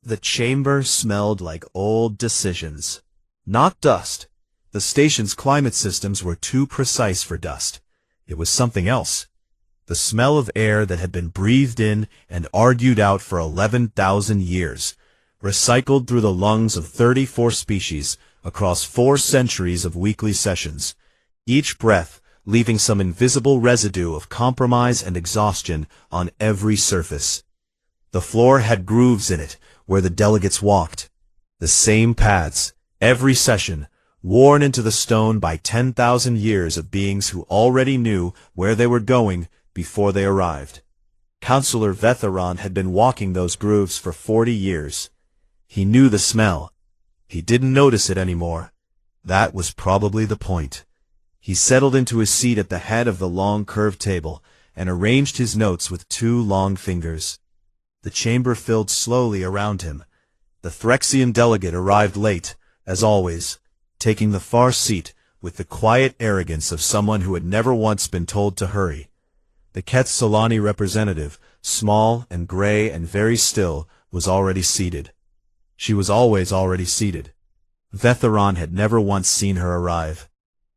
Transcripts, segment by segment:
The chamber smelled like old decisions. Not dust. The station's climate systems were too precise for dust. It was something else. The smell of air that had been breathed in and argued out for 11,000 years, recycled through the lungs of 34 species across 4 centuries of weekly sessions, each breath leaving some invisible residue of compromise and exhaustion on every surface. The floor had grooves in it where the delegates walked. The same paths, every session, worn into the stone by 10,000 years of beings who already knew where they were going before they arrived. Councillor Vetheron had been walking those grooves for 40 years. He knew the smell. He didn't notice it anymore. That was probably the point. He settled into his seat at the head of the long curved table and arranged his notes with 2 long fingers. The chamber filled slowly around him. The Threxian delegate arrived late, as always, taking the far seat with the quiet arrogance of someone who had never once been told to hurry. The Keth-Solani representative, small and gray and very still, was already seated. She was always already seated. Vetheron had never once seen her arrive.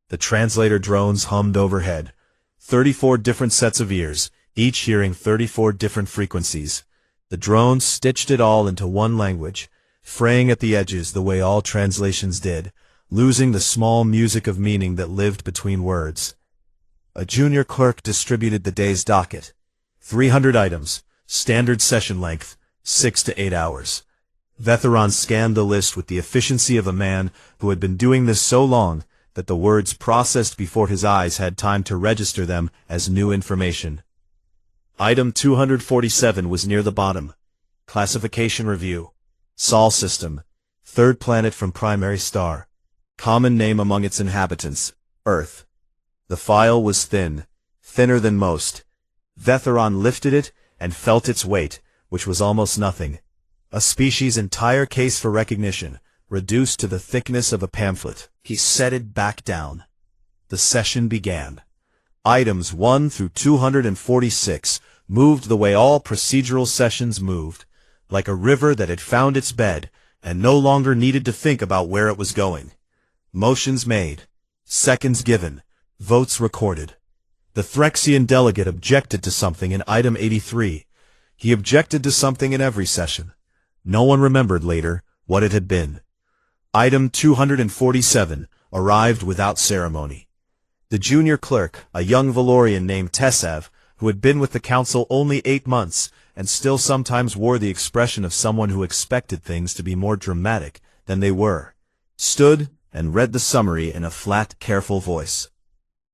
The translator drones hummed overhead. 34 different sets of ears, each hearing 34 different frequencies. The drones stitched it all into one language, fraying at the edges the way all translations did, losing the small music of meaning that lived between words. A junior clerk distributed the day's docket. 300 items, standard session length, 6 to 8 hours. Vetheron scanned the list with the efficiency of a man who had been doing this so long that the words processed before his eyes had time to register them as new information. Item 247 was near the bottom. Classification Review. Sol System. 3rd planet from primary star. Common name among its inhabitants, Earth. The file was thin, thinner than most. Vetheron lifted it and felt its weight, which was almost nothing. A species' entire case for recognition, reduced to the thickness of a pamphlet. He set it back down. The session began. Items 1 through 246 moved the way all procedural sessions moved, like a river that had found its bed and no longer needed to think about where it was going. Motions made, seconds given, votes recorded. The Threxian delegate objected to something in item 83. He objected to something in every session. No one remembered later what it had been. Item 247 arrived without ceremony. The junior clerk, a young Valorian named Tesav, who had been with the council only 8 months and still sometimes wore the expression of someone who expected things to be more dramatic than they were, stood and read the summary in a flat, careful voice.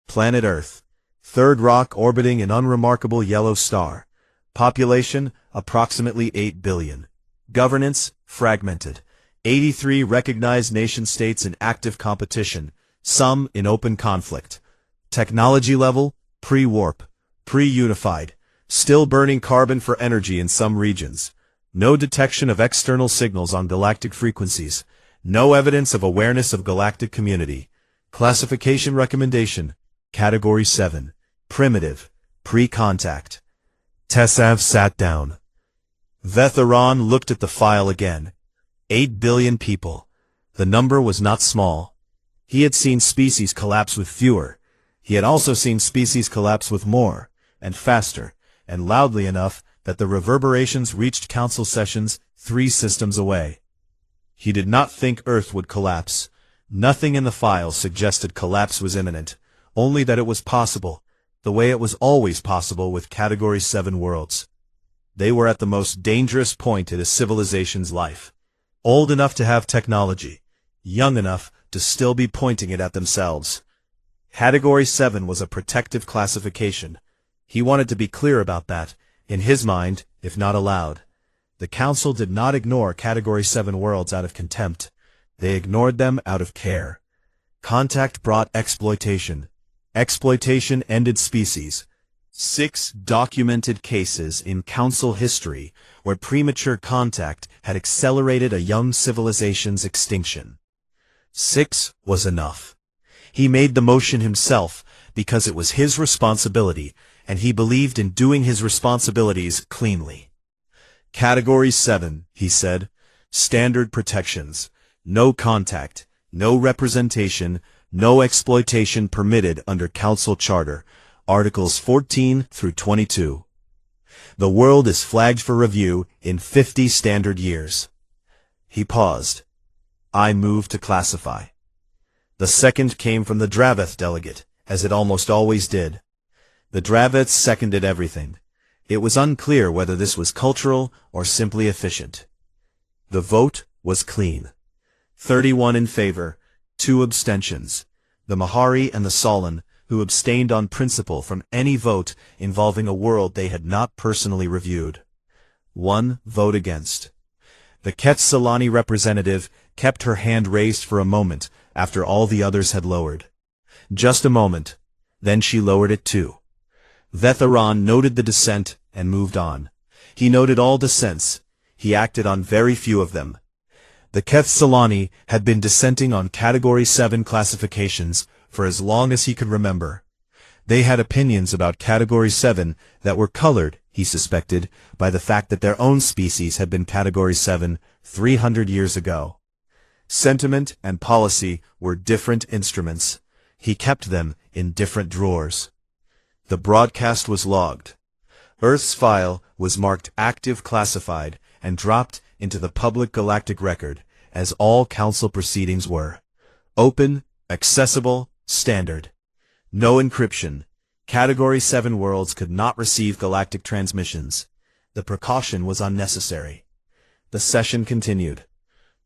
Planet Earth. 3rd rock orbiting an unremarkable yellow star. Population, approximately 8 billion. Governance, fragmented. 83 recognized nation-states in active competition, some in open conflict. Technology level, pre-warp, pre-unified, still burning carbon for energy in some regions. No detection of external signals on galactic frequencies. No evidence of awareness of galactic community. Classification recommendation, Category 7, primitive, pre-contact. Tesav sat down. Vetheron looked at the file again. 8 billion people. The number was not small. He had seen species collapse with fewer. He had also seen species collapse with more, and faster, and loudly enough that the reverberations reached council sessions 3 systems away. He did not think Earth would collapse. Nothing in the file suggested collapse was imminent, only that it was possible, the way it was always possible with Category 7 worlds. They were at the most dangerous point in a civilization's life. Old enough to have technology, young enough to still be pointing it at themselves. Category 7 was a protective classification. He wanted to be clear about that, in his mind, if not aloud. The Council did not ignore Category 7 worlds out of contempt. They ignored them out of care. Contact brought exploitation. Exploitation ended species. 6 documented cases in Council history where premature contact had accelerated a young civilization's extinction. 6 was enough. He made the motion himself because it was his responsibility, and he believed in doing his responsibilities cleanly. Category 7, he said, Standard protections. No contact, no representation, no exploitation permitted under Council Charter, Articles 14 through 22. The world is flagged for review in 50 standard years. He paused. I moved to classify. The second came from the Draveth delegate, as it almost always did. The Draveths seconded everything. It was unclear whether this was cultural or simply efficient. The vote was clean. 31 in favor, 2 abstentions. The Mahari and the Solon, who abstained on principle from any vote involving a world they had not personally reviewed. 1 vote against. The Quetzalani representative kept her hand raised for a moment after all the others had lowered. Just a moment, then she lowered it too. Vetheran noted the dissent and moved on. He noted all dissents. He acted on very few of them. The Quetzalani had been dissenting on Category 7 classifications for as long as he could remember. They had opinions about Category 7 that were colored, he suspected, by the fact that their own species had been Category 7 300 years ago. Sentiment and policy were different instruments. He kept them in different drawers. The broadcast was logged. Earth's file was marked active classified and dropped into the public galactic record, as all council proceedings were. Open, accessible, standard. No encryption. Category 7 worlds could not receive galactic transmissions. The precaution was unnecessary. The session continued.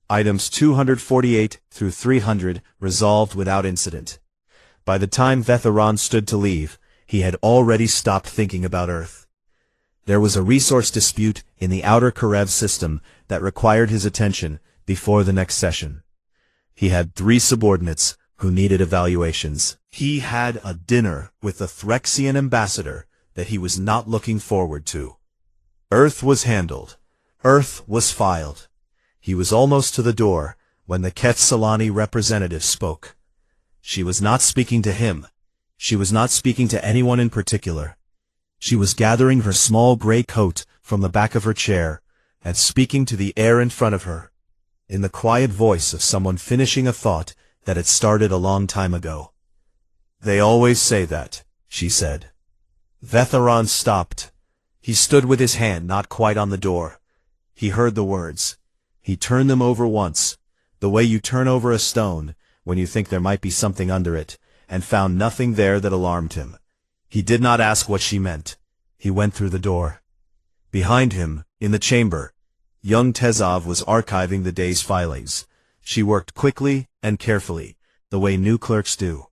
Items 248 through 300 resolved without incident. By the time Vetheran stood to leave, he had already stopped thinking about Earth. There was a resource dispute in the outer Karev system that required his attention before the next session. He had 3 subordinates who needed evaluations. He had a dinner with the Threxian ambassador that he was not looking forward to. Earth was handled. Earth was filed. He was almost to the door when the Quetzalani representative spoke. She was not speaking to him. She was not speaking to anyone in particular. She was gathering her small gray coat from the back of her chair and speaking to the air in front of her, in the quiet voice of someone finishing a thought that had started a long time ago. They always say that, she said. Vetheran stopped. He stood with his hand not quite on the door. He heard the words. He turned them over once, the way you turn over a stone when you think there might be something under it, and found nothing there that alarmed him. He did not ask what she meant. He went through the door. Behind him, in the chamber, young Tezov was archiving the day's filings. She worked quickly and carefully, the way new clerks do.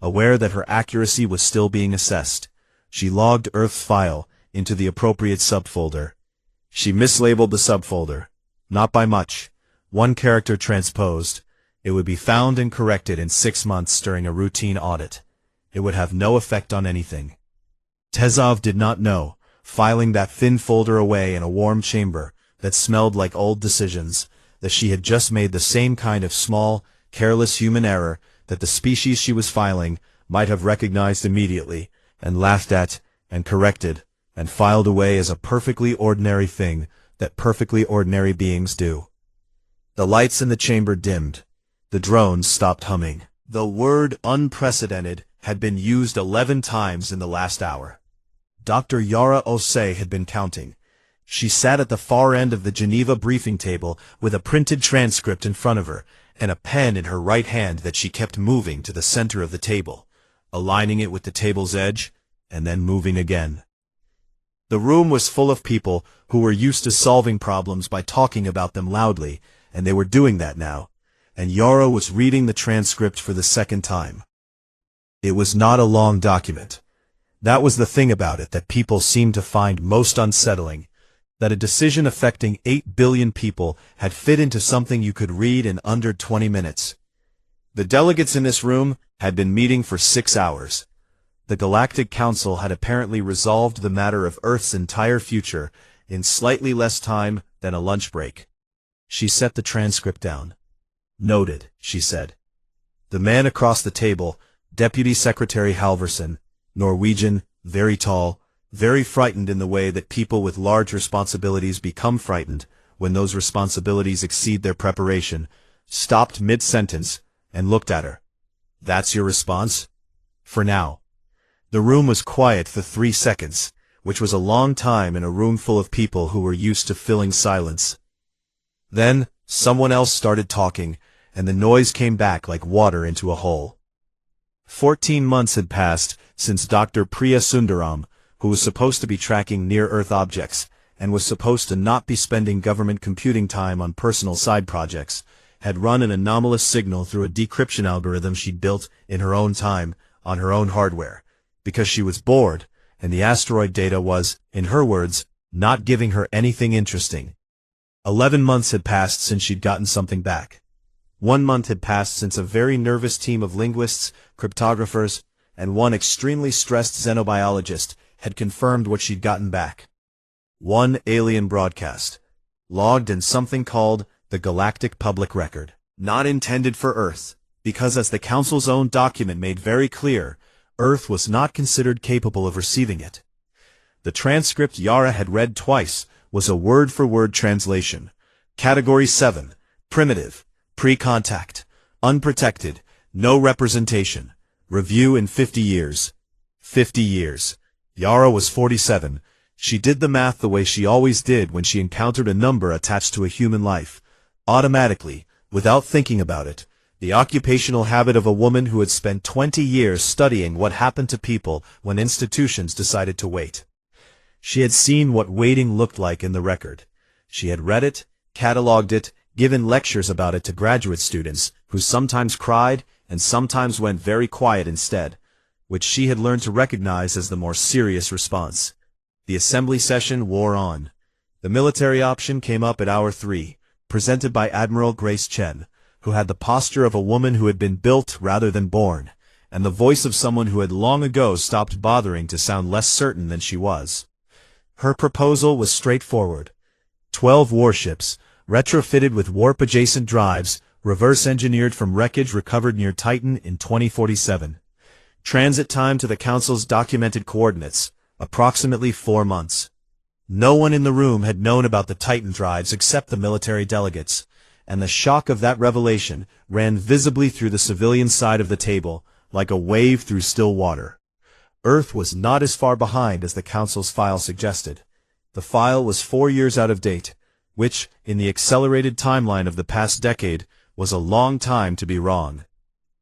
Aware that her accuracy was still being assessed, she logged Earth's file into the appropriate subfolder. She mislabeled the subfolder. Not by much. 1 character transposed. It would be found and corrected in 6 months during a routine audit. It would have no effect on anything. Tezov did not know, filing that thin folder away in a warm chamber that smelled like old decisions, that she had just made the same kind of small, careless human error that the species she was filing might have recognized immediately, and laughed at, and corrected, and filed away as a perfectly ordinary thing that perfectly ordinary beings do. The lights in the chamber dimmed. The drones stopped humming. The word unprecedented had been used 11 times in the last hour. Dr. Yara Osei had been counting. She sat at the far end of the Geneva briefing table with a printed transcript in front of her and a pen in her right hand that she kept moving to the center of the table, aligning it with the table's edge, and then moving again. The room was full of people who were used to solving problems by talking about them loudly, and they were doing that now, and Yara was reading the transcript for the second time. It was not a long document. That was the thing about it that people seemed to find most unsettling, that a decision affecting 8 billion people had fit into something you could read in under 20 minutes. The delegates in this room had been meeting for 6 hours. The Galactic Council had apparently resolved the matter of Earth's entire future in slightly less time than a lunch break. She set the transcript down. Noted, she said. The man across the table, Deputy Secretary Halverson, Norwegian, very tall, very frightened in the way that people with large responsibilities become frightened, when those responsibilities exceed their preparation, stopped mid-sentence and looked at her. "That's your response?" "For now." The room was quiet for 3 seconds, which was a long time in a room full of people who were used to filling silence. Then, someone else started talking, and the noise came back like water into a hole. 14 months had passed since Dr. Priya Sundaram, who was supposed to be tracking near-Earth objects, and was supposed to not be spending government computing time on personal side projects, had run an anomalous signal through a decryption algorithm she'd built in her own time, on her own hardware, because she was bored, and the asteroid data was, in her words, not giving her anything interesting. 11 months had passed since she'd gotten something back. 1 month had passed since a very nervous team of linguists, cryptographers, and one extremely stressed xenobiologist had confirmed what she'd gotten back. One alien broadcast, logged in something called the Galactic Public Record, not intended for Earth, because as the Council's own document made very clear, Earth was not considered capable of receiving it. The transcript Yara had read twice was a word-for-word translation. Category 7, primitive, pre-contact, unprotected, no representation, review in 50 years. 50 years. Yara was 47. She did the math the way she always did when she encountered a number attached to a human life. Automatically, without thinking about it, the occupational habit of a woman who had spent 20 years studying what happened to people when institutions decided to wait. She had seen what waiting looked like in the record. She had read it, cataloged it, given lectures about it to graduate students, who sometimes cried and sometimes went very quiet instead, which she had learned to recognize as the more serious response. The assembly session wore on. The military option came up at hour 3, presented by Admiral Grace Chen, who had the posture of a woman who had been built rather than born, and the voice of someone who had long ago stopped bothering to sound less certain than she was. Her proposal was straightforward. 12 warships, retrofitted with warp-adjacent drives, reverse-engineered from wreckage recovered near Titan in 2047. Transit time to the Council's documented coordinates, approximately 4 months. No one in the room had known about the Titan drives except the military delegates, and the shock of that revelation ran visibly through the civilian side of the table, like a wave through still water. Earth was not as far behind as the Council's file suggested. The file was 4 years out of date, which, in the accelerated timeline of the past decade, was a long time to be wrong.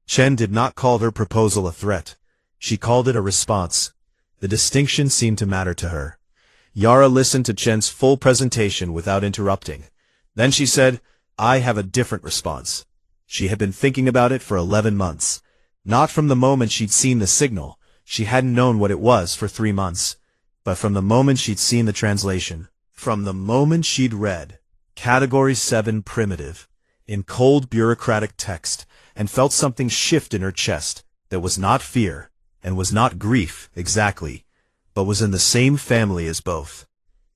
Chen did not call her proposal a threat. She called it a response. The distinction seemed to matter to her. Yara listened to Chen's full presentation without interrupting. Then she said, "I have a different response." She had been thinking about it for 11 months. Not from the moment she'd seen the signal. She hadn't known what it was for 3 months. But from the moment she'd seen the translation. From the moment she'd read Category 7 primitive in cold bureaucratic text and felt something shift in her chest that was not fear and was not grief exactly, but was in the same family as both.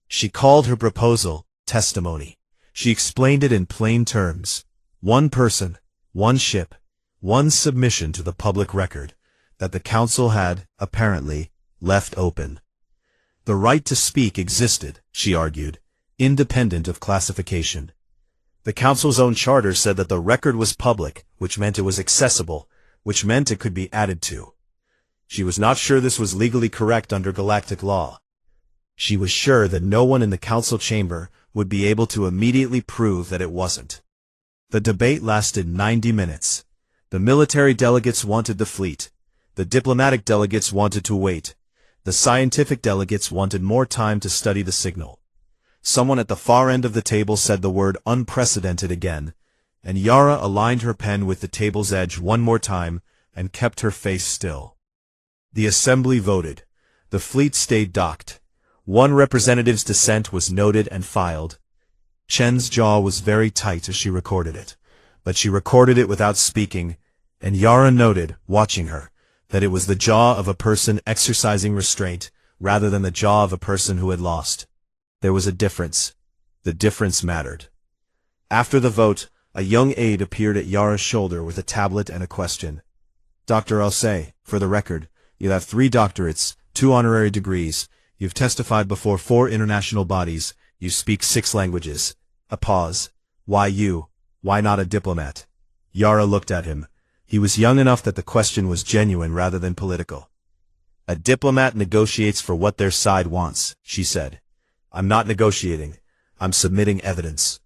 She called her proposal testimony. She explained it in plain terms. One person, one ship, one submission to the public record that the Council had, apparently, left open. The right to speak existed, she argued, independent of classification. The Council's own charter said that the record was public, which meant it was accessible, which meant it could be added to. She was not sure this was legally correct under galactic law. She was sure that no one in the Council chamber would be able to immediately prove that it wasn't. The debate lasted 90 minutes. The military delegates wanted the fleet. The diplomatic delegates wanted to wait. The scientific delegates wanted more time to study the signal. Someone at the far end of the table said the word unprecedented again, and Yara aligned her pen with the table's edge one more time and kept her face still. The assembly voted. The fleet stayed docked. One representative's dissent was noted and filed. Chen's jaw was very tight as she recorded it, but she recorded it without speaking, and Yara noted, watching her, that it was the jaw of a person exercising restraint rather than the jaw of a person who had lost. There was a difference. The difference mattered. After the vote, a young aide appeared at Yara's shoulder with a tablet and a question. "Dr. Alsay, for the record, you have 3 doctorates, 2 honorary degrees, you've testified before 4 international bodies, you speak 6 languages. A pause. Why you? Why not a diplomat? Yara looked at him. He was young enough that the question was genuine rather than political. A diplomat negotiates for what their side wants, she said. I'm not negotiating. I'm submitting evidence.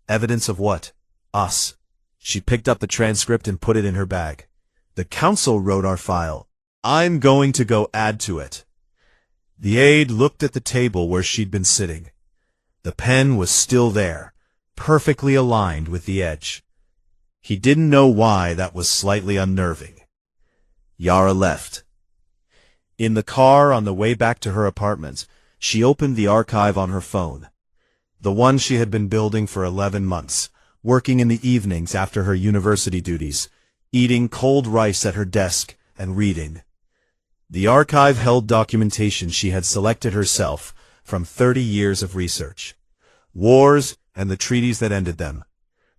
Evidence of what? Us. She picked up the transcript and put it in her bag. The council wrote our file. I'm going to go add to it. The aide looked at the table where she'd been sitting. The pen was still there, perfectly aligned with the edge. He didn't know why that was slightly unnerving. Yara left. In the car on the way back to her apartment, she opened the archive on her phone. The one she had been building for 11 months, working in the evenings after her university duties, eating cold rice at her desk and reading. The archive held documentation she had selected herself from 30 years of research. Wars and the treaties that ended them.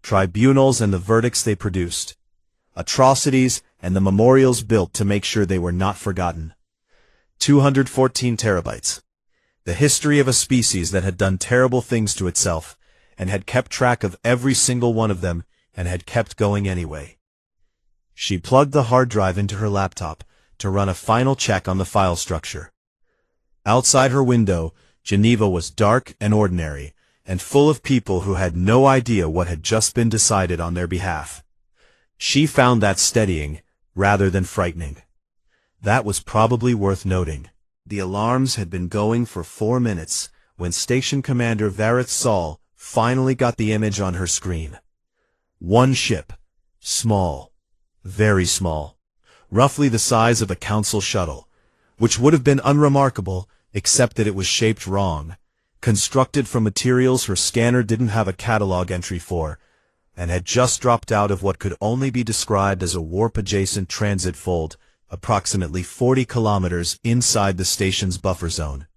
Tribunals and the verdicts they produced. Atrocities and the memorials built to make sure they were not forgotten. 214 terabytes. The history of a species that had done terrible things to itself, and had kept track of every single one of them, and had kept going anyway. She plugged the hard drive into her laptop to run a final check on the file structure. Outside her window, Geneva was dark and ordinary, and full of people who had no idea what had just been decided on their behalf. She found that steadying, rather than frightening. That was probably worth noting. The alarms had been going for 4 minutes when Station Commander Vareth Saul finally got the image on her screen. One ship. Small. Very small. Roughly the size of a council shuttle, which would have been unremarkable except that it was shaped wrong, constructed from materials her scanner didn't have a catalog entry for, and had just dropped out of what could only be described as a warp-adjacent transit fold, approximately 40 kilometers inside the station's buffer zone.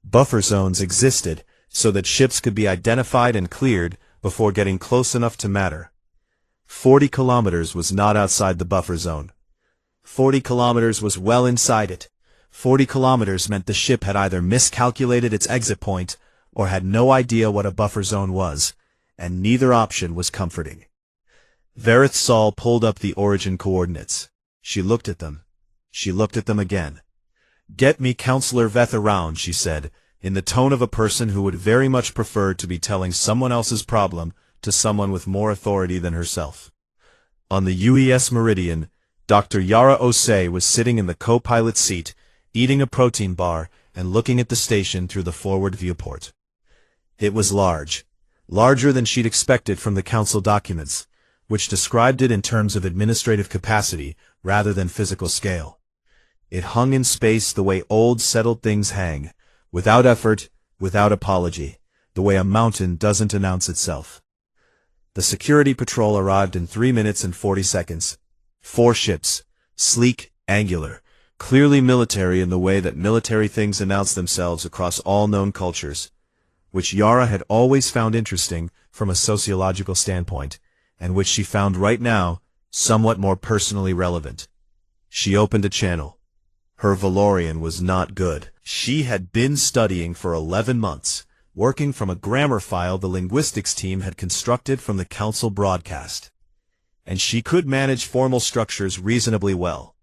Buffer zones existed so that ships could be identified and cleared before getting close enough to matter. 40 kilometers was not outside the buffer zone. 40 kilometers was well inside it. 40 kilometers meant the ship had either miscalculated its exit point or had no idea what a buffer zone was, and neither option was comforting. Vareth Saul pulled up the origin coordinates. She looked at them. She looked at them again. Get me Counselor Veth around, she said, in the tone of a person who would very much prefer to be telling someone else's problem to someone with more authority than herself. On the UES Meridian, Dr. Yara Osei was sitting in the co-pilot seat, eating a protein bar and looking at the station through the forward viewport. It was large, larger than she'd expected from the council documents, which described it in terms of administrative capacity rather than physical scale. It hung in space the way old settled things hang, without effort, without apology, the way a mountain doesn't announce itself. The security patrol arrived in 3 minutes and 40 seconds. 4 ships, sleek, angular, clearly military in the way that military things announce themselves across all known cultures, which Yara had always found interesting from a sociological standpoint, and which she found right now somewhat more personally relevant. She opened a channel. Her Valorian was not good. She had been studying for 11 months, working from a grammar file the linguistics team had constructed from the council broadcast. And she could manage formal structures reasonably well.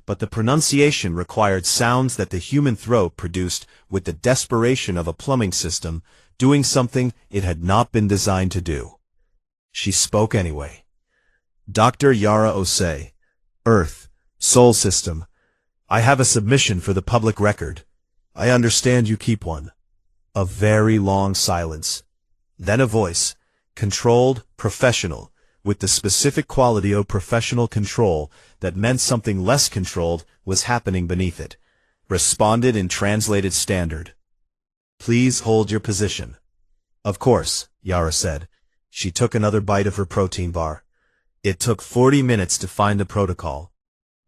But the pronunciation required sounds that the human throat produced with the desperation of a plumbing system doing something it had not been designed to do. She spoke anyway. Dr. Yara Osei, Earth, Sol System. I have a submission for the public record. I understand you keep one. A very long silence. Then a voice, controlled, professional, with the specific quality of professional control that meant something less controlled was happening beneath it, responded in translated standard. Please hold your position. Of course, Yara said. She took another bite of her protein bar. It took 40 minutes to find the protocol.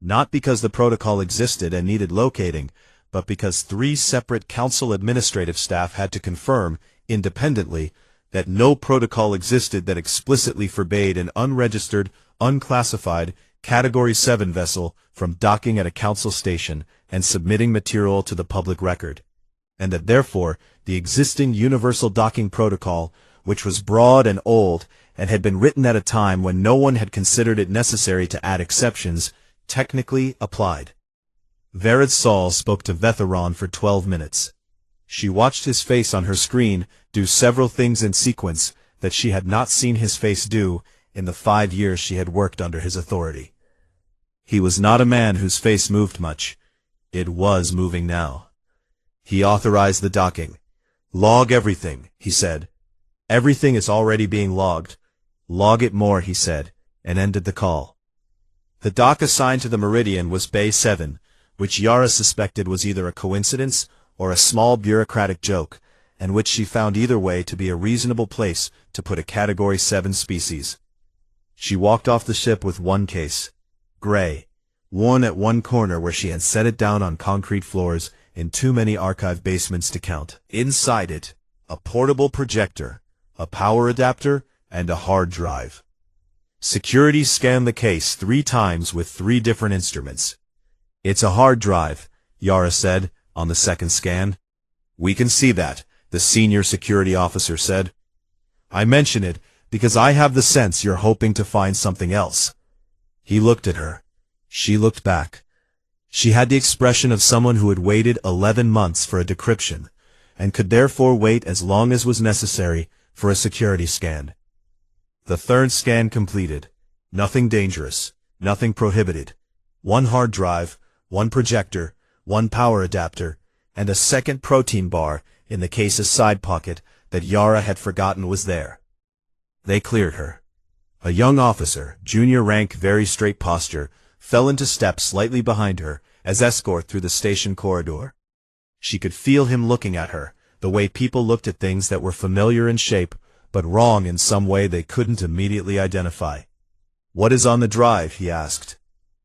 Not because the protocol existed and needed locating, but because 3 separate council administrative staff had to confirm, independently, that no protocol existed that explicitly forbade an unregistered, unclassified, Category 7 vessel from docking at a council station and submitting material to the public record, and that therefore the existing Universal Docking Protocol which was broad and old, and had been written at a time when no one had considered it necessary to add exceptions, technically applied. Vered Sol spoke to Vetheron for 12 minutes. She watched his face on her screen do several things in sequence that she had not seen his face do in the 5 years she had worked under his authority. He was not a man whose face moved much. It was moving now. He authorized the docking. "Log everything," he said. "Everything is already being logged. Log it more," he said, and ended the call. The dock assigned to the Meridian was Bay 7, which Yara suspected was either a coincidence or a small bureaucratic joke, and which she found either way to be a reasonable place to put a Category 7 species. She walked off the ship with one case, gray, one at one corner where she had set it down on concrete floors in too many archive basements to count. Inside it, a portable projector, a power adapter, and a hard drive. Security scanned the case 3 times with 3 different instruments. "It's a hard drive," Yara said on the second scan. "We can see that," the senior security officer said. "I mention it because I have the sense you're hoping to find something else." He looked at her. She looked back. She had the expression of someone who had waited 11 months for a decryption, and could therefore wait as long as was necessary for a security scan. The third scan completed. Nothing dangerous, nothing prohibited. 1 hard drive, 1 projector, 1 power adapter, and a second protein bar in the case's side pocket that Yara had forgotten was there. They cleared her. A young officer, junior rank, very straight posture, fell into step slightly behind her as escort through the station corridor. She could feel him looking at her, the way people looked at things that were familiar in shape, but wrong in some way they couldn't immediately identify. "What is on the drive?" he asked.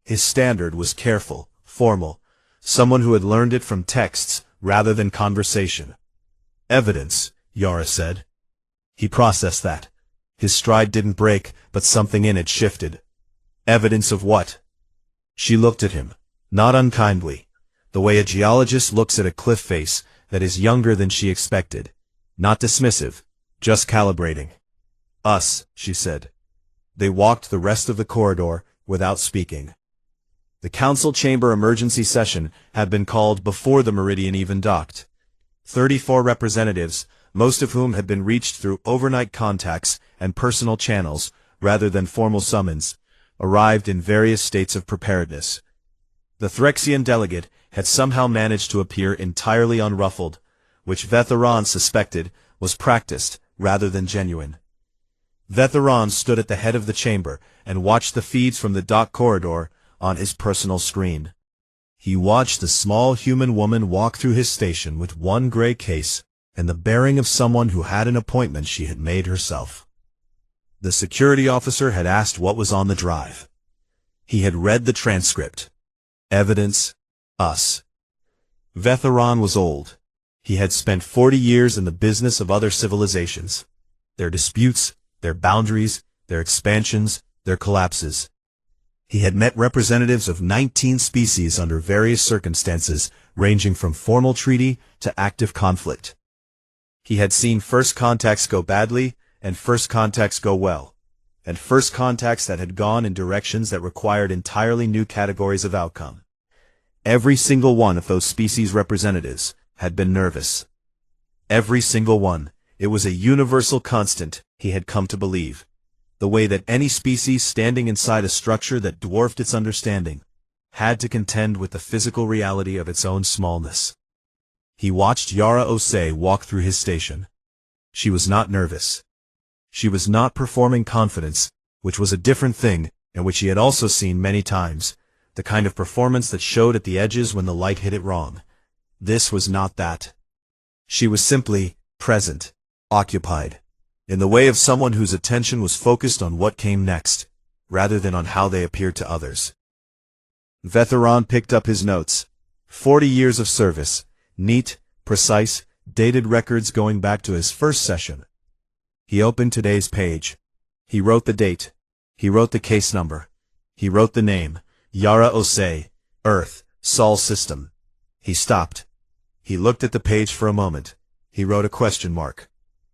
His standard was careful, formal, someone who had learned it from texts rather than conversation. "Evidence," Yara said. He processed that. His stride didn't break, but something in it shifted. "Evidence of what?" She looked at him, not unkindly, the way a geologist looks at a cliff face that is younger than she expected. Not dismissive, just calibrating. "Us," she said. They walked the rest of the corridor without speaking. The council chamber emergency session had been called before the Meridian even docked. 34 representatives, most of whom had been reached through overnight contacts and personal channels rather than formal summons, arrived in various states of preparedness. The Threxian delegate had somehow managed to appear entirely unruffled, which Vetheron suspected was practiced rather than genuine. Vetheron stood at the head of the chamber and watched the feeds from the dock corridor on his personal screen. He watched the small human woman walk through his station with 1 gray case and the bearing of someone who had an appointment she had made herself. The security officer had asked what was on the drive. He had read the transcript. Evidence, us. Vetheron was old. He had spent 40 years in the business of other civilizations. Their disputes, their boundaries, their expansions, their collapses. He had met representatives of 19 species under various circumstances, ranging from formal treaty to active conflict. He had seen first contacts go badly, and first contacts go well, and first contacts that had gone in directions that required entirely new categories of outcome. Every single one of those species representatives had been nervous. Every single one. It was a universal constant, he had come to believe. The way that any species standing inside a structure that dwarfed its understanding had to contend with the physical reality of its own smallness. He watched Yara Osei walk through his station. She was not nervous. She was not performing confidence, which was a different thing, and which he had also seen many times, the kind of performance that showed at the edges when the light hit it wrong. This was not that. She was simply present, occupied, in the way of someone whose attention was focused on what came next, rather than on how they appeared to others. Vetheron picked up his notes. 40 years of service, neat, precise, dated records going back to his first session. He opened today's page. He wrote the date. He wrote the case number. He wrote the name, Yara Osei, Earth, Sol System. He stopped. He looked at the page for a moment. He wrote a question mark.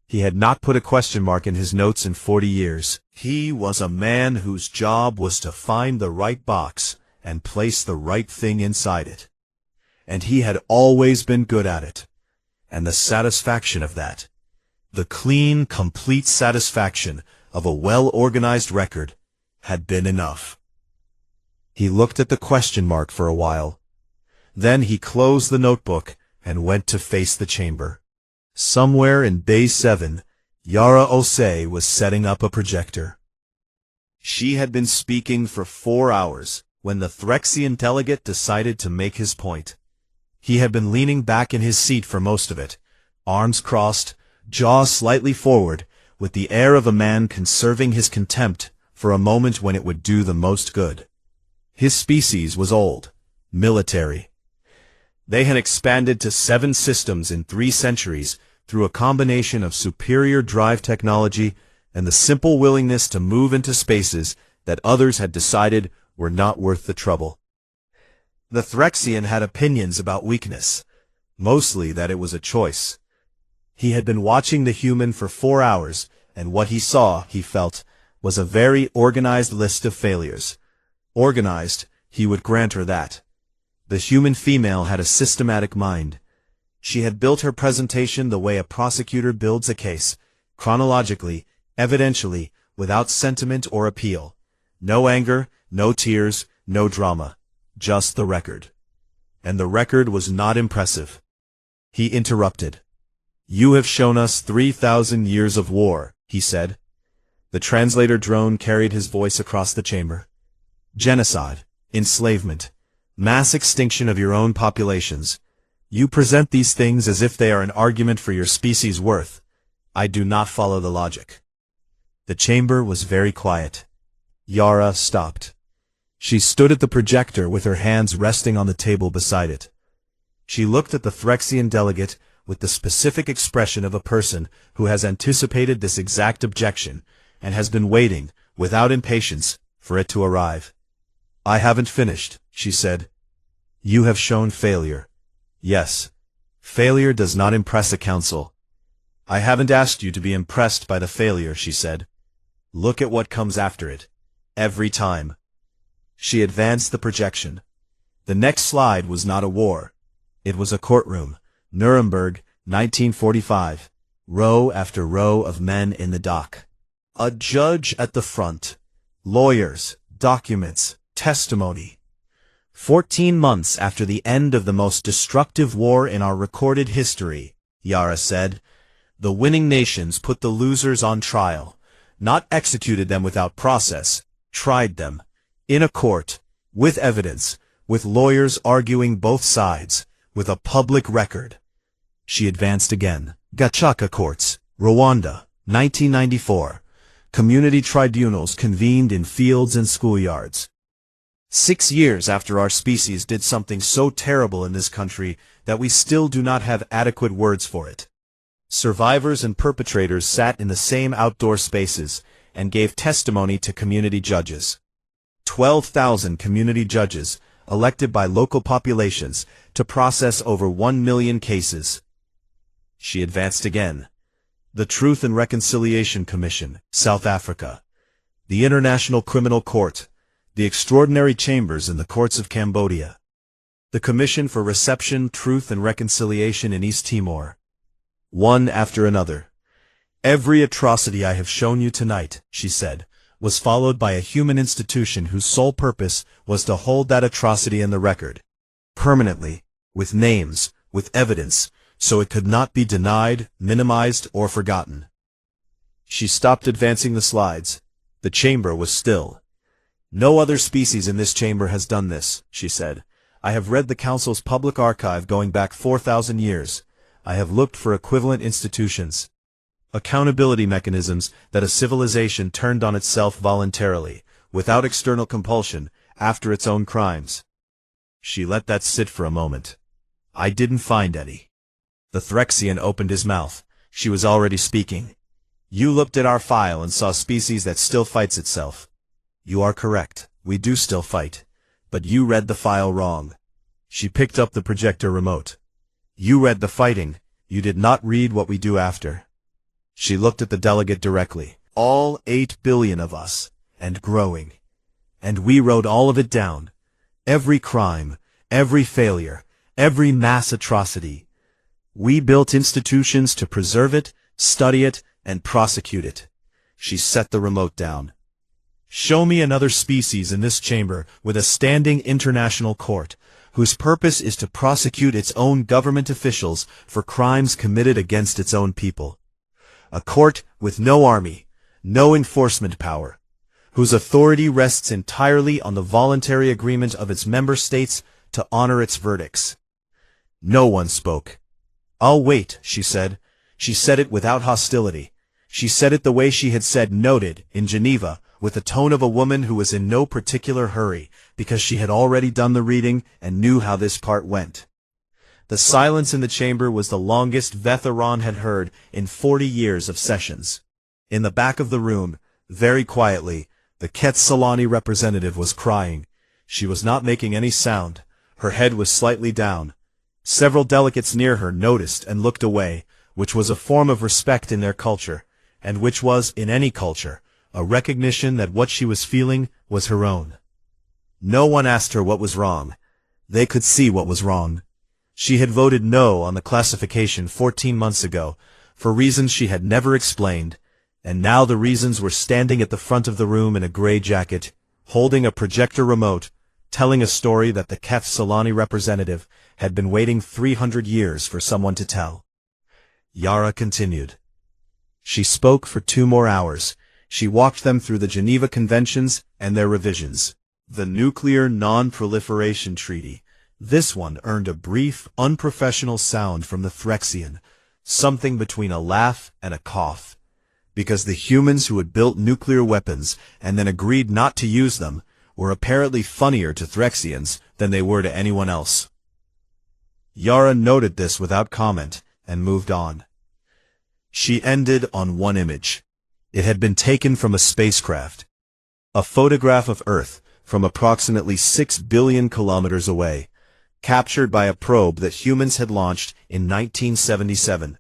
He had not put a question mark in his notes in 40 years. He was a man whose job was to find the right box and place the right thing inside it. And he had always been good at it. And the satisfaction of that, the clean, complete satisfaction of a well-organized record, had been enough. He looked at the question mark for a while. Then he closed the notebook and went to face the chamber. Somewhere in Bay 7, Yara Osei was setting up a projector. She had been speaking for 4 hours when the Threxian delegate decided to make his point. He had been leaning back in his seat for most of it, arms crossed, jaw slightly forward, with the air of a man conserving his contempt for a moment when it would do the most good. His species was old, military. They had expanded to 7 systems in 3 centuries through a combination of superior drive technology and the simple willingness to move into spaces that others had decided were not worth the trouble. The Threxian had opinions about weakness, mostly that it was a choice. He had been watching the human for 4 hours, and what he saw, he felt, was a very organized list of failures. Organized, he would grant her that. The human female had a systematic mind. She had built her presentation the way a prosecutor builds a case, chronologically, evidentially, without sentiment or appeal. No anger, no tears, no drama. Just the record. And the record was not impressive. He interrupted. "You have shown us 3,000 years of war," he said. The translator drone carried his voice across the chamber. "Genocide, enslavement, mass extinction of your own populations. You present these things as if they are an argument for your species' worth. I do not follow the logic." The chamber was very quiet. Yara stopped. She stood at the projector with her hands resting on the table beside it. She looked at the Threxian delegate with the specific expression of a person who has anticipated this exact objection and has been waiting, without impatience, for it to arrive. "I haven't finished," she said. "You have shown failure. Yes, failure does not impress a council." "I haven't asked you to be impressed by the failure," she said. "Look at what comes after it. Every time." She advanced the projection. The next slide was not a war. It was a courtroom. Nuremberg, 1945. Row after row of men in the dock. A judge at the front. Lawyers, documents, testimony. 14 months after the end of the most destructive war in our recorded history, Yara said, the winning nations put the losers on trial, not executed them without process, tried them, in a court, with evidence, with lawyers arguing both sides, with a public record. She advanced again. Gacaca courts, Rwanda, 1994. Community tribunals convened in fields and schoolyards. 6 years after our species did something so terrible in this country that we still do not have adequate words for it. Survivors and perpetrators sat in the same outdoor spaces and gave testimony to community judges. 12,000 community judges, elected by local populations, to process over 1 million cases. She advanced again. The Truth and Reconciliation Commission, South Africa. The International Criminal Court. The Extraordinary Chambers in the Courts of Cambodia. The Commission for Reception, Truth and Reconciliation in East Timor. One after another. "Every atrocity I have shown you tonight," she said, was followed by a human institution whose sole purpose was to hold that atrocity in the record, permanently, with names, with evidence, so it could not be denied, minimized, or forgotten. She stopped advancing the slides. The chamber was still. "No other species in this chamber has done this," she said. "I have read the Council's public archive going back 4,000 years. I have looked for equivalent institutions. Accountability mechanisms that a civilization turned on itself voluntarily, without external compulsion, after its own crimes." She let that sit for a moment. "I didn't find any." The Threxian opened his mouth. She was already speaking. "You looked at our file and saw species that still fights itself. You are correct, we do still fight. But you read the file wrong." She picked up the projector remote. "You read the fighting, you did not read what we do after." She looked at the delegate directly. All 8 billion of us, and growing. And we wrote all of it down. Every crime, every failure, every mass atrocity. We built institutions to preserve it, study it, and prosecute it. She set the remote down. Show me another species in this chamber with a standing international court, whose purpose is to prosecute its own government officials for crimes committed against its own people. A court with no army, no enforcement power, whose authority rests entirely on the voluntary agreement of its member states to honor its verdicts. No one spoke. "I'll wait," she said. She said it without hostility. She said it the way she had said "noted" in Geneva, with the tone of a woman who was in no particular hurry, because she had already done the reading and knew how this part went. The silence in the chamber was the longest Vetheron had heard in 40 years of sessions. In the back of the room, very quietly, the Quetzalani representative was crying. She was not making any sound. Her head was slightly down. Several delegates near her noticed and looked away, which was a form of respect in their culture, and which was, in any culture, a recognition that what she was feeling was her own. No one asked her what was wrong. They could see what was wrong. She had voted no on the classification 14 months ago, for reasons she had never explained, and now the reasons were standing at the front of the room in a gray jacket, holding a projector remote, telling a story that the Quetzalani representative had been waiting 300 years for someone to tell. Yara continued. She spoke for 2 more hours. She walked them through the Geneva Conventions and their revisions. The Nuclear Non-Proliferation Treaty. This one earned a brief, unprofessional sound from the Threxian, something between a laugh and a cough, because the humans who had built nuclear weapons and then agreed not to use them were apparently funnier to Threxians than they were to anyone else. Yara noted this without comment and moved on. She ended on one image. It had been taken from a spacecraft. A photograph of Earth from approximately 6 billion kilometers away, captured by a probe that humans had launched in 1977,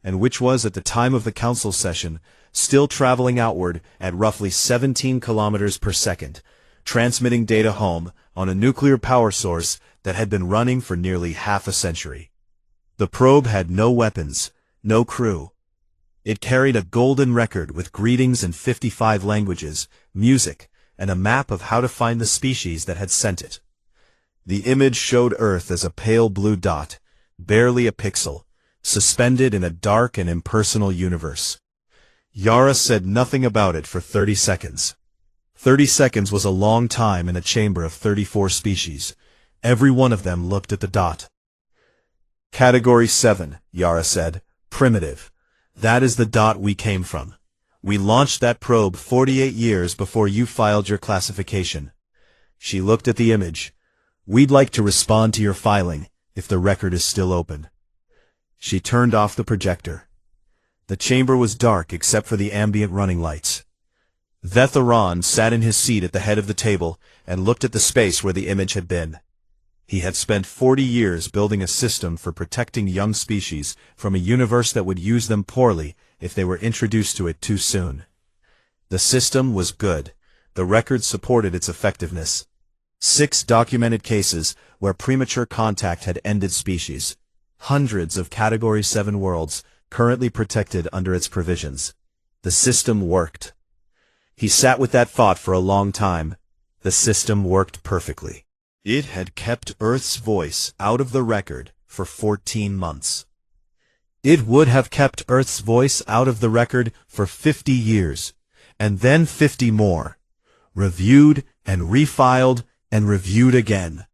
and which was at the time of the council session still traveling outward at roughly 17 kilometers per second, transmitting data home on a nuclear power source that had been running for nearly half a century. The probe had no weapons, no crew. It carried a golden record with greetings in 55 languages, music, and a map of how to find the species that had sent it. The image showed Earth as a pale blue dot, barely a pixel, suspended in a dark and impersonal universe. Yara said nothing about it for 30 seconds. 30 seconds was a long time in a chamber of 34 species. Every one of them looked at the dot. Category 7, Yara said. Primitive. That is the dot we came from. We launched that probe 48 years before you filed your classification. She looked at the image. We'd like to respond to your filing, if the record is still open. She turned off the projector. The chamber was dark except for the ambient running lights. Vetheron sat in his seat at the head of the table and looked at the space where the image had been. He had spent 40 years building a system for protecting young species from a universe that would use them poorly if they were introduced to it too soon. The system was good. The record supported its effectiveness. 6 documented cases where premature contact had ended species. Hundreds of Category 7 worlds currently protected under its provisions. The system worked. He sat with that thought for a long time. The system worked perfectly. It had kept Earth's voice out of the record for 14 months. It would have kept Earth's voice out of the record for 50 years, and then 50 more, reviewed and refiled and reviewed again,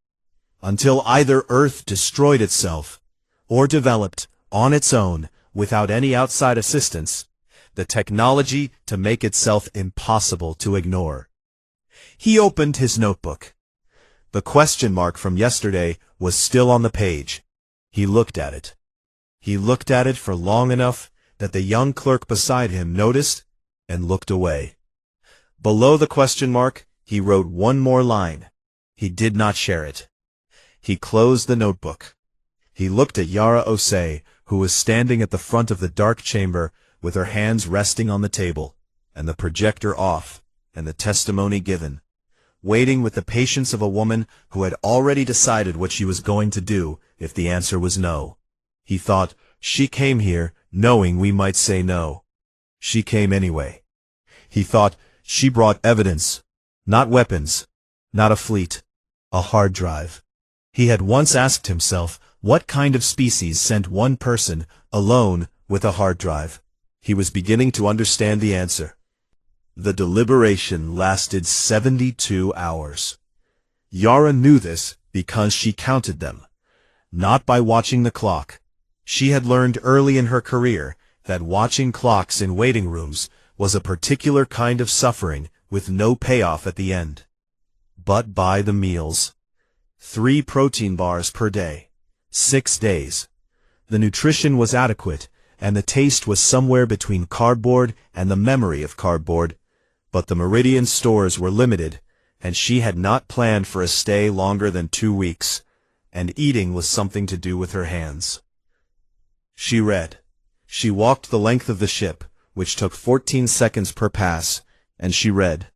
until either Earth destroyed itself, or developed, on its own, without any outside assistance, the technology to make itself impossible to ignore. He opened his notebook. The question mark from yesterday was still on the page. He looked at it. He looked at it for long enough that the young clerk beside him noticed and looked away. Below the question mark, he wrote one more line. He did not share it. He closed the notebook. He looked at Yara Osei, who was standing at the front of the dark chamber, with her hands resting on the table, and the projector off, and the testimony given, waiting with the patience of a woman who had already decided what she was going to do if the answer was no. He thought, she came here knowing we might say no. She came anyway. He thought, she brought evidence, not weapons, not a fleet, a hard drive. He had once asked himself what kind of species sent one person alone with a hard drive. He was beginning to understand the answer. The deliberation lasted 72 hours. Yara knew this because she counted them, not by watching the clock. She had learned early in her career that watching clocks in waiting rooms was a particular kind of suffering with no payoff at the end. But by the meals. 3 protein bars per day. 6 days. The nutrition was adequate, and the taste was somewhere between cardboard and the memory of cardboard, but the Meridian stores were limited, and she had not planned for a stay longer than 2 weeks, and eating was something to do with her hands. She read. She walked the length of the ship, which took 14 seconds per pass, and she read.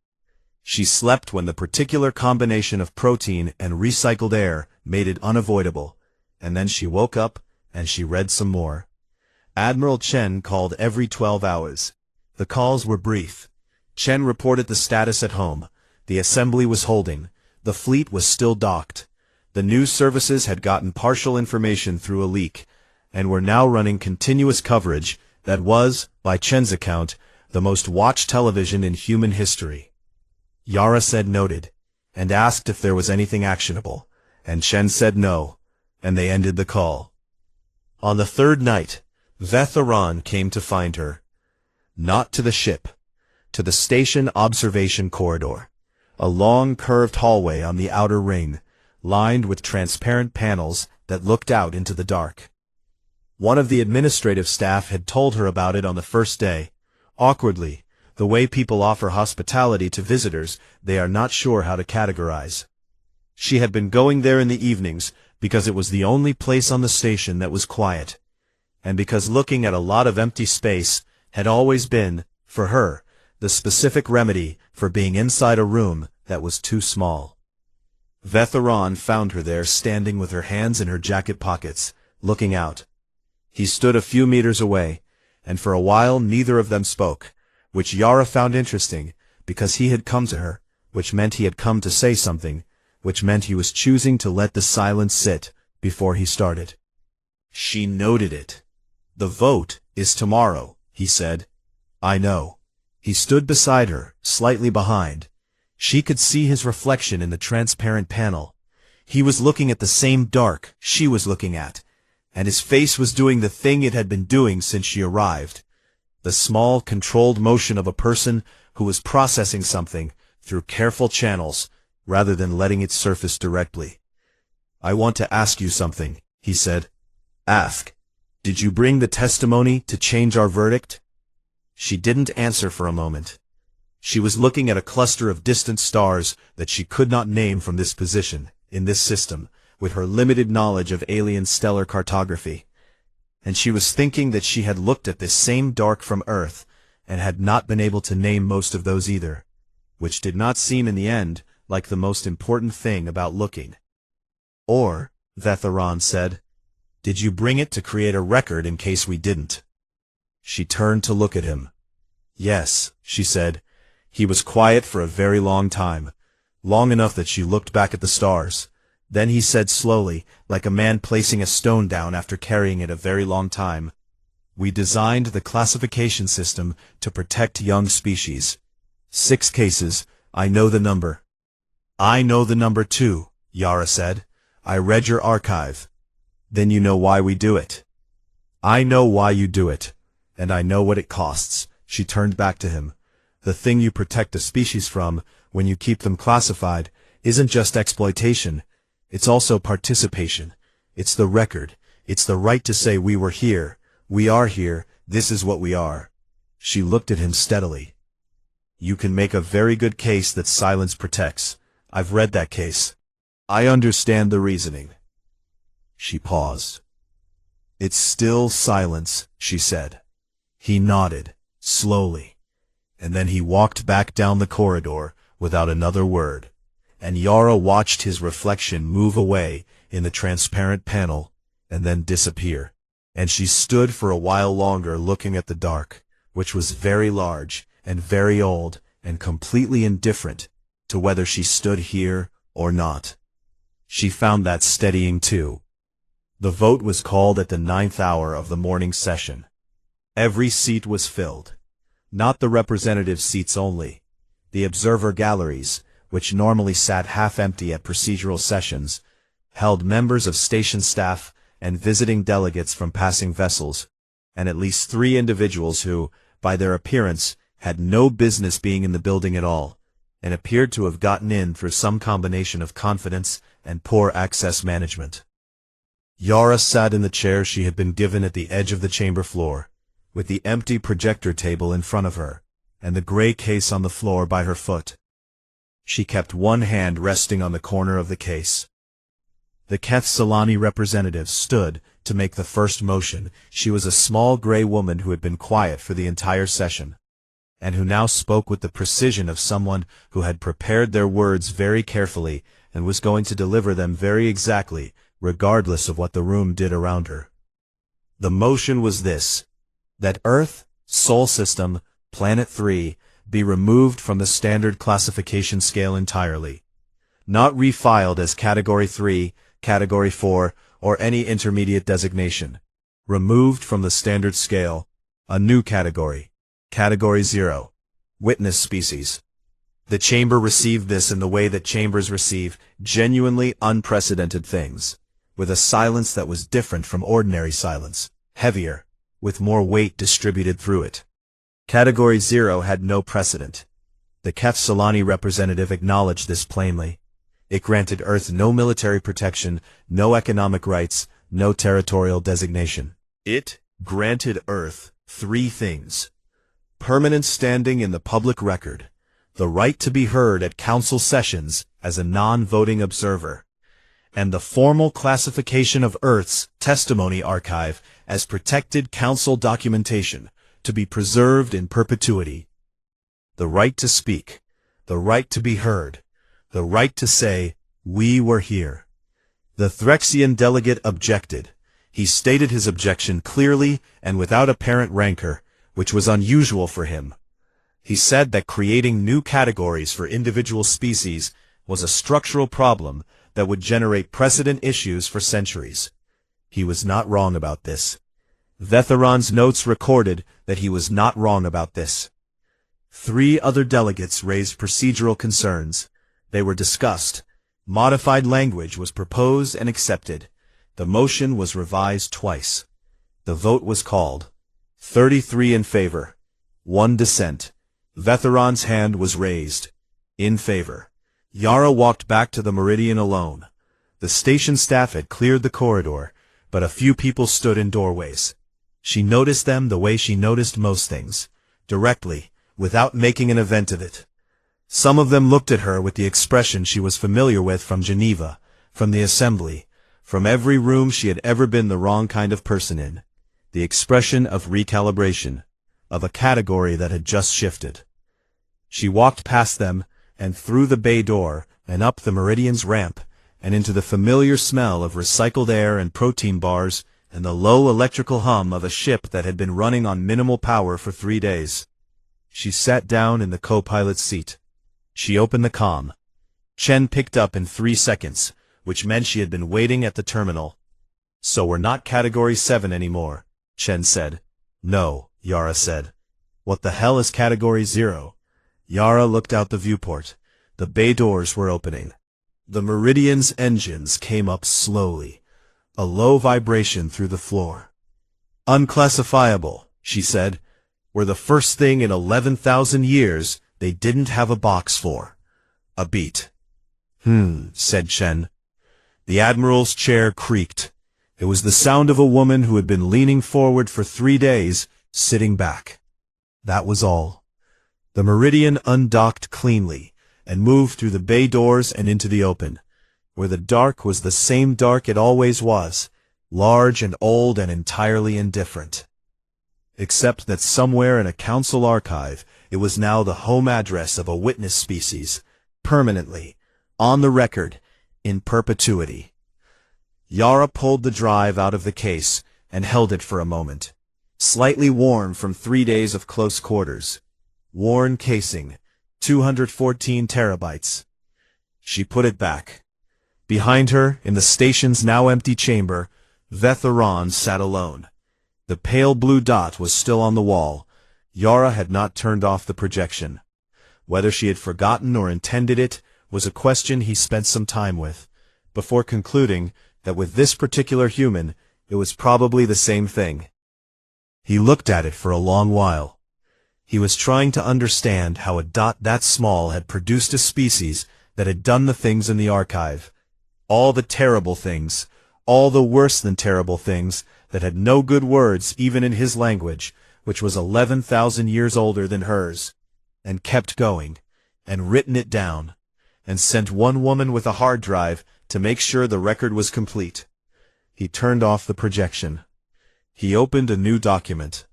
She slept when the particular combination of protein and recycled air made it unavoidable, and then she woke up, and she read some more. Admiral Chen called every 12 hours. The calls were brief. Chen reported the status at home. The assembly was holding. The fleet was still docked. The news services had gotten partial information through a leak, and were now running continuous coverage that was, by Chen's account, the most watched television in human history. Yara said noted, and asked if there was anything actionable, and Chen said no, and they ended the call. On the 3rd night, Vetheran came to find her. Not to the ship, to the station observation corridor, a long curved hallway on the outer ring, lined with transparent panels that looked out into the dark. One of the administrative staff had told her about it on the first day. Awkwardly, the way people offer hospitality to visitors they are not sure how to categorize. She had been going there in the evenings because it was the only place on the station that was quiet, and because looking at a lot of empty space had always been, for her, the specific remedy for being inside a room that was too small. Vetheran found her there standing with her hands in her jacket pockets, looking out. He stood a few meters away, and for a while neither of them spoke, which Yara found interesting, because he had come to her, which meant he had come to say something, which meant he was choosing to let the silence sit before he started. She noted it. The vote is tomorrow, he said. I know. He stood beside her, slightly behind. She could see his reflection in the transparent panel. He was looking at the same dark she was looking at, and his face was doing the thing it had been doing since she arrived. The small, controlled motion of a person who was processing something through careful channels, rather than letting it surface directly. I want to ask you something, he said. Ask. Did you bring the testimony to change our verdict? She didn't answer for a moment. She was looking at a cluster of distant stars that she could not name from this position, in this system, with her limited knowledge of alien stellar cartography. And she was thinking that she had looked at this same dark from Earth, and had not been able to name most of those either, which did not seem in the end like the most important thing about looking. Or, Vetheran said, did you bring it to create a record in case we didn't? She turned to look at him. Yes, she said. He was quiet for a very long time, long enough that she looked back at the stars. Then he said slowly, like a man placing a stone down after carrying it a very long time, we designed the classification system to protect young species. 6 cases, I know the number. I know the number too, Yara said. I read your archive. Then you know why we do it. I know why you do it, and I know what it costs. She turned back to him. The thing you protect a species from, when you keep them classified, isn't just exploitation. It's also participation. It's the record. It's the right to say we were here. We are here. This is what we are. She looked at him steadily. You can make a very good case that silence protects. I've read that case. I understand the reasoning. She paused. It's still silence, she said. He nodded, slowly, and then he walked back down the corridor without another word, and Yara watched his reflection move away in the transparent panel and then disappear. And she stood for a while longer looking at the dark, which was very large and very old and completely indifferent to whether she stood here or not. She found that steadying too. The vote was called at the 9th hour of the morning session. Every seat was filled. Not the representative seats only. The observer galleries, which normally sat half empty at procedural sessions, held members of station staff and visiting delegates from passing vessels, and at least 3 individuals who, by their appearance, had no business being in the building at all, and appeared to have gotten in through some combination of confidence and poor access management. Yara sat in the chair she had been given at the edge of the chamber floor, with the empty projector table in front of her, and the gray case on the floor by her foot. She kept one hand resting on the corner of the case. The Kethsalani representative stood to make the first motion. She was a small gray woman who had been quiet for the entire session, and who now spoke with the precision of someone who had prepared their words very carefully and was going to deliver them very exactly, regardless of what the room did around her. The motion was this: that Earth, Sol System, Planet 3, be removed from the standard classification scale entirely. Not refiled as Category 3, Category 4, or any intermediate designation. Removed from the standard scale. A new category. Category 0. Witness species. The chamber received this in the way that chambers receive genuinely unprecedented things, with a silence that was different from ordinary silence, heavier, with more weight distributed through it. Category 0 had no precedent. The Kethsalani representative acknowledged this plainly. It granted Earth no military protection, no economic rights, no territorial designation. It granted Earth 3 things: permanent standing in the public record, the right to be heard at council sessions as a non-voting observer, and the formal classification of Earth's testimony archive as protected council documentation to be preserved in perpetuity. The right to speak, the right to be heard, the right to say, "We were here." The Threxian delegate objected. He stated his objection clearly and without apparent rancor, which was unusual for him. He said that creating new categories for individual species was a structural problem that would generate precedent issues for centuries. He was not wrong about this. Vetheron's notes recorded that he was not wrong about this. 3 other delegates raised procedural concerns. They were discussed. Modified language was proposed and accepted. The motion was revised twice. The vote was called. 33 in favor. 1 dissent. Vetheron's hand was raised. In favor. Yara walked back to the Meridian alone. The station staff had cleared the corridor, but a few people stood in doorways. She noticed them the way she noticed most things, directly, without making an event of it. Some of them looked at her with the expression she was familiar with from Geneva, from the assembly, from every room she had ever been the wrong kind of person in. The expression of recalibration, of a category that had just shifted. She walked past them, and through the bay door, and up the Meridian's ramp, and into the familiar smell of recycled air and protein bars, and the low electrical hum of a ship that had been running on minimal power for 3 days. She sat down in the co-pilot's seat. She opened the comm. Chen picked up in 3 seconds, which meant she had been waiting at the terminal. "So we're not Category 7 anymore," Chen said. "No," Yara said. "What the hell is Category 0? Yara looked out the viewport. The bay doors were opening. The Meridian's engines came up slowly. A low vibration through the floor. "Unclassifiable," she said, "were the first thing in 11,000 years they didn't have a box for. A beat." Said Chen. The Admiral's chair creaked. It was the sound of a woman who had been leaning forward for 3 days, sitting back. That was all. The Meridian undocked cleanly, and moved through the bay doors and into the open, where the dark was the same dark it always was, large and old and entirely indifferent. except that somewhere in a council archive, it was now the home address of a witness species, permanently, on the record, in perpetuity. Yara pulled the drive out of the case and held it for a moment. Slightly worn from 3 days of close quarters. Worn casing, 214 terabytes. She put it back. Behind her, in the station's now empty chamber, Vetheron sat alone. The pale blue dot was still on the wall. Yara had not turned off the projection. Whether she had forgotten or intended it was a question he spent some time with, before concluding that with this particular human, it was probably the same thing. He looked at it for a long while. He was trying to understand how a dot that small had produced a species that had done the things in the archive. All the terrible things, all the worse than terrible things that had no good words even in his language, which was 11,000 years older than hers, and kept going, and written it down, and sent one woman with a hard drive to make sure the record was complete. He turned off the projection. He opened a new document.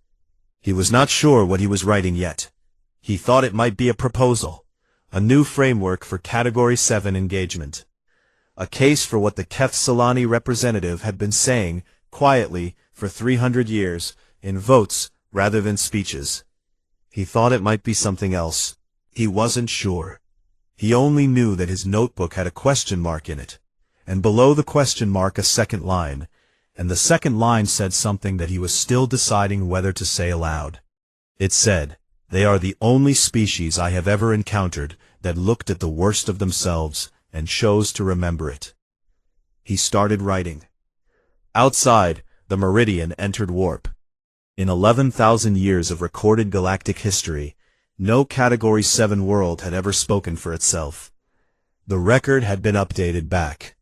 He was not sure what he was writing yet. He thought it might be a proposal, a new framework for Category 7 engagement. A case for what the Keth Solani representative had been saying, quietly, for 300 years, in votes rather than speeches. He thought it might be something else. He wasn't sure. He only knew that his notebook had a question mark in it, and below the question mark a second line, and the second line said something that he was still deciding whether to say aloud. It said, "They are the only species I have ever encountered that looked at the worst of themselves and chose to remember it." He started writing. Outside, the meridian entered warp. In 11,000 years of recorded galactic history, no Category 7 world had ever spoken for itself. The record had been updated back.